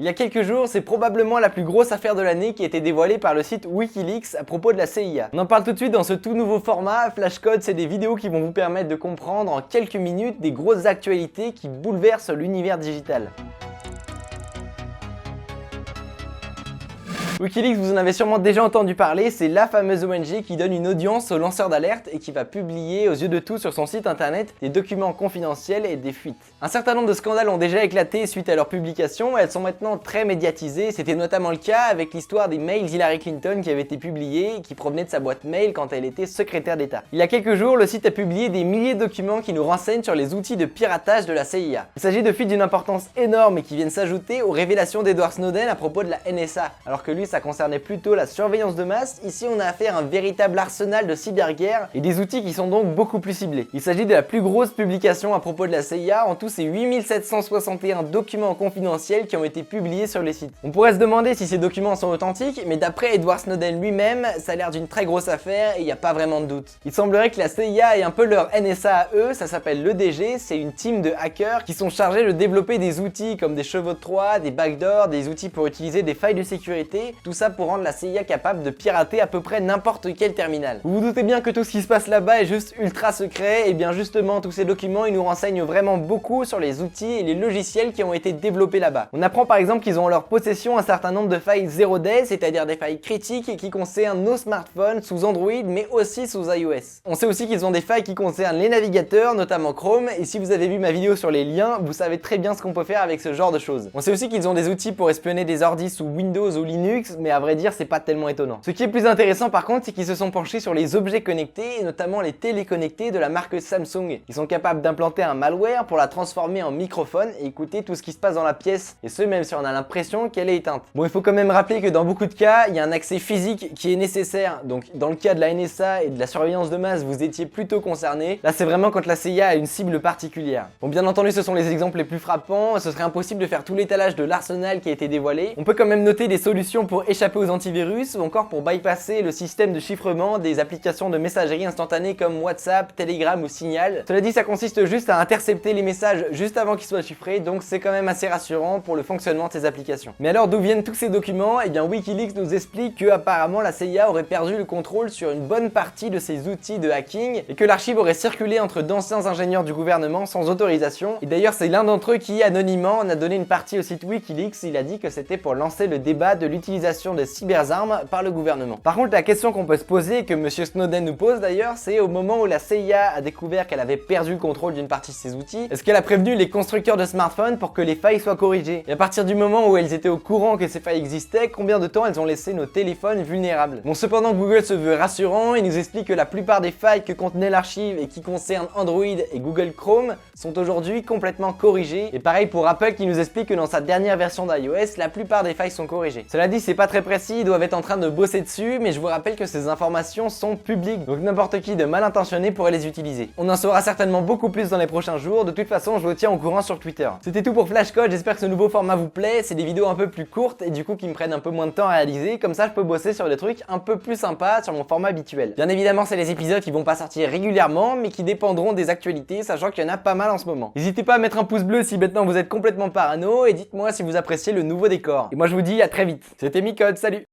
Il y a quelques jours, c'est probablement la plus grosse affaire de l'année qui a été dévoilée par le site Wikileaks à propos de la CIA. On en parle tout de suite dans ce tout nouveau format. Flashcode, c'est des vidéos qui vont vous permettre de comprendre en quelques minutes des grosses actualités qui bouleversent l'univers digital. Wikileaks, vous en avez sûrement déjà entendu parler, c'est la fameuse ONG qui donne une audience aux lanceurs d'alerte et qui va publier aux yeux de tous sur son site internet des documents confidentiels et des fuites. Un certain nombre de scandales ont déjà éclaté suite à leur publication et elles sont maintenant très médiatisées. C'était notamment le cas avec l'histoire des mails d'Hillary Clinton qui avaient été publiés et qui provenaient de sa boîte mail quand elle était secrétaire d'État. Il y a quelques jours, le site a publié des milliers de documents qui nous renseignent sur les outils de piratage de la CIA. Il s'agit de fuites d'une importance énorme et qui viennent s'ajouter aux révélations d'Edward Snowden à propos de la NSA, alors que lui ça concernait plutôt la surveillance de masse. Ici on a affaire à un véritable arsenal de cyberguerre et des outils qui sont donc beaucoup plus ciblés. Il s'agit de la plus grosse publication à propos de la CIA. En tout, c'est 8761 documents confidentiels qui ont été publiés sur les sites. On pourrait se demander si ces documents sont authentiques, mais d'après Edward Snowden lui-même, ça a l'air d'une très grosse affaire et il n'y a pas vraiment de doute. Il semblerait que la CIA ait un peu leur NSA à eux, ça s'appelle l'EDG, c'est une team de hackers qui sont chargés de développer des outils comme des chevaux de Troie, des backdoors, des outils pour utiliser des failles de sécurité, tout ça pour rendre la CIA capable de pirater à peu près n'importe quel terminal. Vous vous doutez bien que tout ce qui se passe là-bas est juste ultra secret, et bien justement tous ces documents ils nous renseignent vraiment beaucoup sur les outils et les logiciels qui ont été développés là-bas. On apprend par exemple qu'ils ont en leur possession un certain nombre de failles 0day, c'est-à-dire des failles critiques qui concernent nos smartphones sous Android mais aussi sous iOS. On sait aussi qu'ils ont des failles qui concernent les navigateurs, notamment Chrome, et si vous avez vu ma vidéo sur les liens, vous savez très bien ce qu'on peut faire avec ce genre de choses. On sait aussi qu'ils ont des outils pour espionner des ordis sous Windows ou Linux, mais à vrai dire c'est pas tellement étonnant. Ce qui est plus intéressant par contre, c'est qu'ils se sont penchés sur les objets connectés et notamment les téléconnectés de la marque Samsung. Ils sont capables d'implanter un malware pour la transformer en microphone et écouter tout ce qui se passe dans la pièce, et ce même si on a l'impression qu'elle est éteinte. Bon, il faut quand même rappeler que dans beaucoup de cas, il y a un accès physique qui est nécessaire. Donc dans le cas de la NSA et de la surveillance de masse, vous étiez plutôt concerné. Là, c'est vraiment quand la CIA a une cible particulière. Bon, bien entendu, ce sont les exemples les plus frappants. Ce serait impossible de faire tout l'étalage de l'arsenal qui a été dévoilé. On peut quand même noter des solutions pour échapper aux antivirus ou encore pour bypasser le système de chiffrement des applications de messagerie instantanée comme WhatsApp, Telegram ou Signal. Cela dit, ça consiste juste à intercepter les messages juste avant qu'ils soient chiffrés, donc c'est quand même assez rassurant pour le fonctionnement de ces applications. Mais alors d'où viennent tous ces documents? Eh bien Wikileaks nous explique que apparemment la CIA aurait perdu le contrôle sur une bonne partie de ses outils de hacking et que l'archive aurait circulé entre d'anciens ingénieurs du gouvernement sans autorisation. Et d'ailleurs c'est l'un d'entre eux qui anonymement en a donné une partie au site Wikileaks. Il a dit que c'était pour lancer le débat de l'utilisation de cyberarmes par le gouvernement. Par contre, la question qu'on peut se poser, et que Monsieur Snowden nous pose d'ailleurs, c'est au moment où la CIA a découvert qu'elle avait perdu le contrôle d'une partie de ses outils, est-ce qu'elle a prévenu les constructeurs de smartphones pour que les failles soient corrigées? Et à partir du moment où elles étaient au courant que ces failles existaient, combien de temps elles ont laissé nos téléphones vulnérables? Bon, cependant, Google se veut rassurant, il nous explique que la plupart des failles que contenait l'archive et qui concernent Android et Google Chrome sont aujourd'hui complètement corrigées. Et pareil pour Apple qui nous explique que dans sa dernière version d'iOS, la plupart des failles sont corrigées. Cela dit, c'est pas très précis, ils doivent être en train de bosser dessus, mais je vous rappelle que ces informations sont publiques, donc n'importe qui de mal intentionné pourrait les utiliser. On en saura certainement beaucoup plus dans les prochains jours, de toute façon je vous tiens au courant sur Twitter. C'était tout pour Flashcode, j'espère que ce nouveau format vous plaît, c'est des vidéos un peu plus courtes et du coup qui me prennent un peu moins de temps à réaliser, comme ça je peux bosser sur des trucs un peu plus sympas sur mon format habituel. Bien évidemment c'est les épisodes qui vont pas sortir régulièrement, mais qui dépendront des actualités, sachant qu'il y en a pas mal en ce moment. N'hésitez pas à mettre un pouce bleu si maintenant vous êtes complètement parano, et dites-moi si vous appréciez le nouveau décor. Et moi je vous dis à très vite. C'était Micode, salut!